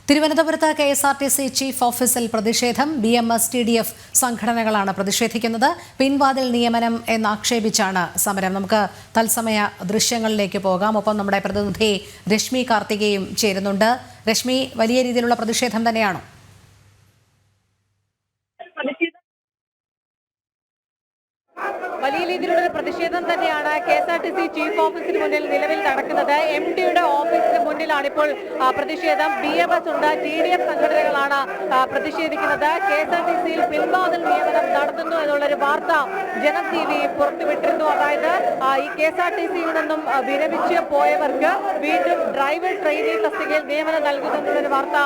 തിരുവനന്തപുരത്ത് KSRTC chief ഓഫീസിൽ പ്രതിഷേധം. BMS TDF സംഘടനകളാണ് പ്രതിഷേധിക്കുന്നത്. പിൻവാതിൽ നിയമനം എന്നാക്ഷേപിച്ചാണ് സമരം. നമുക്ക് തത്സമയ ദൃശ്യങ്ങളിലേക്ക് പോകാം. ഒപ്പം നമ്മുടെ പ്രതിനിധി രശ്മി കാർത്തികയും ചേരുന്നുണ്ട്. രശ്മി, വലിയ രീതിയിലുള്ള പ്രതിഷേധം തന്നെയാണോ? വലിയ രീതിയിലുള്ള പ്രതിഷേധം തന്നെയാണ് KSRTC ചീഫ് ഓഫീസിന് മുന്നിൽ നിലവിൽ നടക്കുന്നത്. MDയുടെ ഓഫീസിന് മുന്നിലാണ് ഇപ്പോൾ പ്രതിഷേധം. BMS ഉണ്ട്, TDF സംഘടനകളാണ് പ്രതിഷേധിക്കുന്നത്. KSRTCയിൽ പിൻവാതിൽ നിയമനം നടത്തുന്നു എന്നുള്ളൊരു വാർത്ത ജനം TV പുറത്തുവിട്ടിരുന്നു. അതായത് ഈ KSRTCയിൽ നിന്നും വിരമിച്ച് പോയവർക്ക് വീണ്ടും ഡ്രൈവർ ട്രെയിനി തസ്തികയിൽ നിയമനം നൽകുന്നതിനുള്ളൊരു വാർത്ത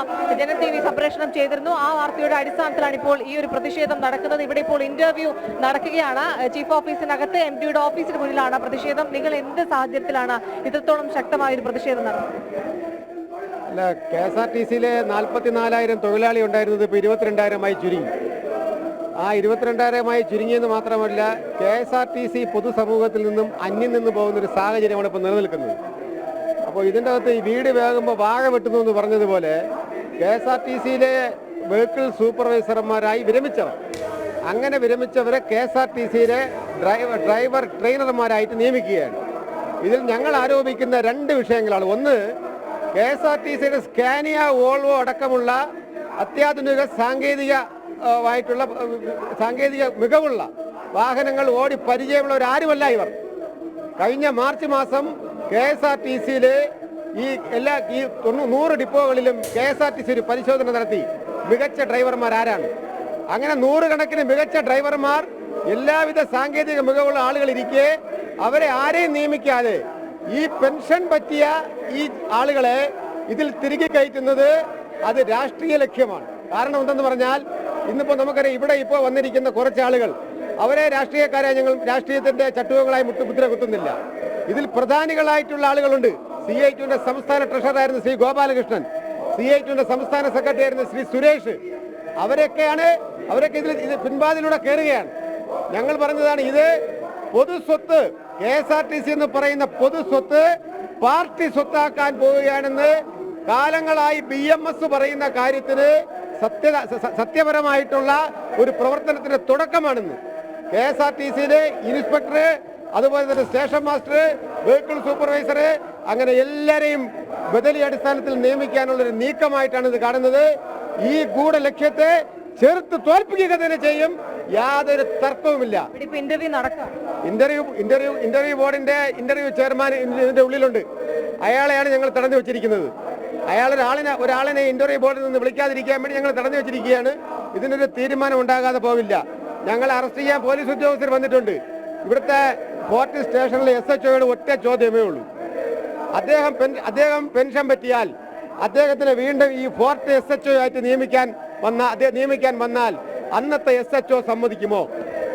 ജനം TV സംപ്രേഷണം ചെയ്തിരുന്നു. ആ വാർത്തയുടെ അടിസ്ഥാനത്തിലാണ് ഇപ്പോൾ ഈ ഒരു പ്രതിഷേധം നടക്കുന്നത്. ഇവിടെ ഇപ്പോൾ ഇന്റർവ്യൂ നടക്കുകയാണ്. ചീഫ് ഓഫീസിനകത്ത് MDയുടെ ഓഫീസിന് മുന്നിലാണ് പ്രതിഷേധം. നിങ്ങൾ എന്ത് സാഹചര്യത്തിലാണ് ഇത്രത്തോളം ശക്തമായ ഒരു പ്രതിഷേധം നടത്തുന്നത്? അല്ല, KSRTCയിലെ 44,000 തൊഴിലാളി ഉണ്ടായിരുന്നത് ഇപ്പോൾ 22,000 ചുരുങ്ങി. ആ 22,000 ചുരുങ്ങിയെന്ന് മാത്രമല്ല, KSRTC പൊതുസമൂഹത്തിൽ നിന്നും അന്യം നിന്ന് പോകുന്നൊരു സാഹചര്യമാണ് ഇപ്പോൾ നിലനിൽക്കുന്നത്. അപ്പോൾ ഇതിൻ്റെ അകത്ത് ഈ വീട് വേകുമ്പോൾ വാഴ വെട്ടുന്നു എന്ന് പറഞ്ഞതുപോലെ KSRTCയിലെ വെഹിക്കിൾ സൂപ്പർവൈസർമാരായി വിരമിച്ചവർ, അങ്ങനെ വിരമിച്ചവരെ KSRTCയിലെ ഡ്രൈവർ ട്രെയിനർമാരായിട്ട് നിയമിക്കുകയാണ്. ഇതിൽ ഞങ്ങൾ ആരോപിക്കുന്ന 2 വിഷയങ്ങളാണ്. ഒന്ന്, KSRTCയുടെ സ്കാനിയ, വോൾവോ അടക്കമുള്ള അത്യാധുനിക സാങ്കേതിക മികവുള്ള വാഹനങ്ങൾ ഓടി പരിചയമുള്ളവരാരുമല്ല ഇവർ. കഴിഞ്ഞ മാർച്ച് മാസം KSRTCയിൽ ഈ 100 ഡിപ്പോകളിലും KSRTC ഒരു പരിശോധന നടത്തി. മികച്ച ഡ്രൈവർമാർ ആരാണ്? അങ്ങനെ 100 കണക്കിന് മികച്ച ഡ്രൈവർമാർ, എല്ലാവിധ സാങ്കേതിക മികവുള്ള ആളുകൾ ഇരിക്കെ അവരെ ആരെയും നിയമിക്കാതെ ഈ പെൻഷൻ പറ്റിയ ഈ ആളുകളെ ഇതിൽ തിരികെ കയറ്റുന്നത് അത് രാഷ്ട്രീയ ലക്ഷ്യമാണ്. കാരണം എന്തെന്ന് പറഞ്ഞാൽ, ഇന്നിപ്പോൾ നമുക്കറിയാം, ഇവിടെ ഇപ്പോൾ വന്നിരിക്കുന്ന കുറച്ച് ആളുകൾ, അവരെ രാഷ്ട്രീയക്കാരെ ഞങ്ങൾ രാഷ്ട്രീയത്തിന്റെ ചട്ടുകങ്ങളായി മുദ്ര കുത്തുന്നില്ല. ഇതിൽ പ്രധാനികളായിട്ടുള്ള ആളുകളുണ്ട്. CITUവിന്റെ സംസ്ഥാന ട്രഷററായിരുന്ന ശ്രീ ഗോപാലകൃഷ്ണൻ, CITUവിന്റെ സംസ്ഥാന സെക്രട്ടറി ആയിരുന്ന ശ്രീ സുരേഷ്, അവരൊക്കെ ഇതിൽ പിൻവാതിലൂടെ കയറുകയാണ്. ഞങ്ങൾ പറഞ്ഞതാണ്, ഇത് പൊതുസ്വത്ത്, KSRTC എന്ന് പറയുന്ന പൊതുസ്വത്ത് പാർട്ടി സ്വത്താക്കാൻ പോവുകയാണെന്ന് കാലങ്ങളായി BMS പറയുന്ന കാര്യത്തിന് സത്യപരമായിട്ടുള്ള ഒരു പ്രവർത്തനത്തിന്റെ തുടക്കമാണെന്ന് KSRTCയിലെ ഇൻസ്പെക്ടർ, അതുപോലെ തന്നെ സ്റ്റേഷൻ മാസ്റ്റർ, വെഹിക്കിൾ സൂപ്പർവൈസർ, അങ്ങനെ എല്ലാവരെയും ബദലി അടിസ്ഥാനത്തിൽ നിയമിക്കാനുള്ളൊരു നീക്കമായിട്ടാണ് ഇത് കാണുന്നത്. ഈ ഗൂഢലക്ഷ്യത്തെ ചെറുത്ത് തോൽപ്പിക്കുക തന്നെ ചെയ്യും, യാതൊരു തർക്കവുമില്ല. ഇന്റർവ്യൂ ബോർഡിന്റെ ഇന്റർവ്യൂ ചെയർമാൻ ഇതിന്റെ ഉള്ളിലുണ്ട്. അയാളെയാണ് ഞങ്ങൾ തടഞ്ഞു വെച്ചിരിക്കുന്നത്. ഒരാളിനെ ഇന്റർവ്യൂ ബോർഡിൽ നിന്ന് വിളിക്കാതിരിക്കാൻ വേണ്ടി ഞങ്ങൾ തടഞ്ഞു വെച്ചിരിക്കുകയാണ്. ഇതിനൊരു തീരുമാനം ഉണ്ടാകാതെ പോവില്ല. ഞങ്ങൾ അറസ്റ്റ് ചെയ്യാൻ പോലീസ് ഉദ്യോഗസ്ഥർ വന്നിട്ടുണ്ട്. ഇവിടുത്തെ ഫോർട്ട് സ്റ്റേഷനിലെ SHOയോട് ഒറ്റ ചോദ്യമേ ഉള്ളൂ. അദ്ദേഹം പെൻഷൻ പറ്റിയാൽ അദ്ദേഹത്തിന് വീണ്ടും ഈ ഫോർട്ട് SHO ആയിട്ട് നിയമിക്കാൻ വന്നാൽ അന്നത്തെ SHO സമ്മതിക്കുമോ?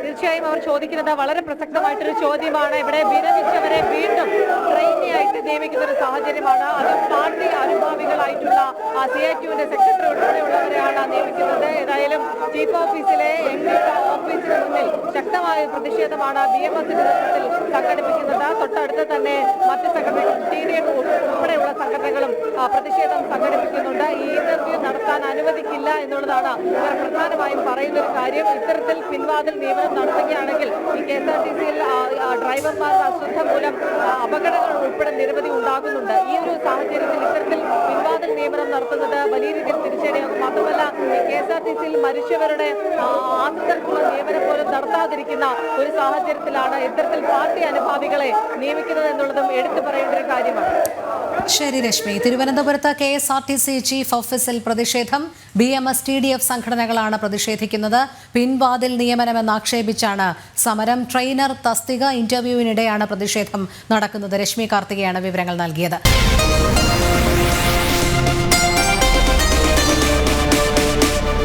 തീർച്ചയായും അവർ ചോദിക്കുന്നത് വളരെ പ്രസക്തമായിട്ടൊരു ചോദ്യമാണ്. ഇവിടെ വിരമിച്ചവരെ വീണ്ടും ട്രെയിനിയായിട്ട് നിയമിക്കുന്ന ഒരു സാഹചര്യമാണ്. അത് പാർട്ടി അനുഭാവികളായിട്ടുള്ള CITUവിന്റെ സെക്രട്ടറി ഉൾപ്പെടെയുള്ളവരെയാണ് നിയമിക്കുന്നത്. ഏതായാലും ചീഫ് ഓഫീസിലെ MDയുടെ ഓഫീസിന് മുന്നിൽ ശക്തമായ പ്രതിഷേധമാണ് BMS നേതൃത്വത്തിൽ സംഘടിപ്പിക്കുന്നത്. തൊട്ടടുത്ത് തന്നെ മറ്റ് സംഘടനകൾ, TDF ഉൾപ്പെടെയുള്ള സംഘടനകളും പ്രതിഷേധം സംഘടിപ്പിക്കുന്നുണ്ട്. ഈ ഇന്റർവ്യൂ നടത്താൻ അനുവദിക്കില്ല എന്നുള്ളതാണ് ഇവർ പ്രധാനമായും പറയുന്ന ഒരു കാര്യം. ഇത്തരത്തിൽ പിൻവാതിൽ നിയമനം നടത്തുകയാണെങ്കിൽ ഈ KSRTCയിൽ ഡ്രൈവർമാരുടെ അശ്രദ്ധ മൂലം അപകടങ്ങൾ ഉൾപ്പെടെ നിരവധി ഉണ്ടാകുന്നുണ്ട്. ഈ ഒരു സാഹചര്യത്തിൽ ഇത്തരത്തിൽ പിൻവാതിൽ നിയമനം നടത്തുന്നത് വലിയ രീതിയിൽ തിരിച്ചടിയാകും. മാത്രമല്ല, KSRTCയിൽ മനുഷ്യരുടെ ആശ്രിതർക്കുള്ള നിയമനം പോലും നടത്താതിരിക്കുന്ന ഒരു സാഹചര്യത്തിലാണ് ഇത്തരത്തിൽ പാർട്ടി അനുഭാവികളെ നിയമിക്കുന്നത് എന്നുള്ളതും എടുത്തു പറയേണ്ട ഒരു കാര്യമാണ്. ശരി രശ്മി, തിരുവനന്തപുരത്ത് KSRTC ചീഫ് ഓഫീസിൽ പ്രതിഷേധം. BMS TDF സംഘടനകളാണ് പ്രതിഷേധിക്കുന്നത്. പിൻവാതിൽ നിയമനമെന്നാക്ഷേപിച്ചാണ് സമരം. ട്രെയിനർ തസ്തിക ഇന്റർവ്യൂവിനിടെയാണ് പ്രതിഷേധം നടക്കുന്നത്. രശ്മി കാർത്തികയാണ് വിവരങ്ങൾ നൽകിയത്.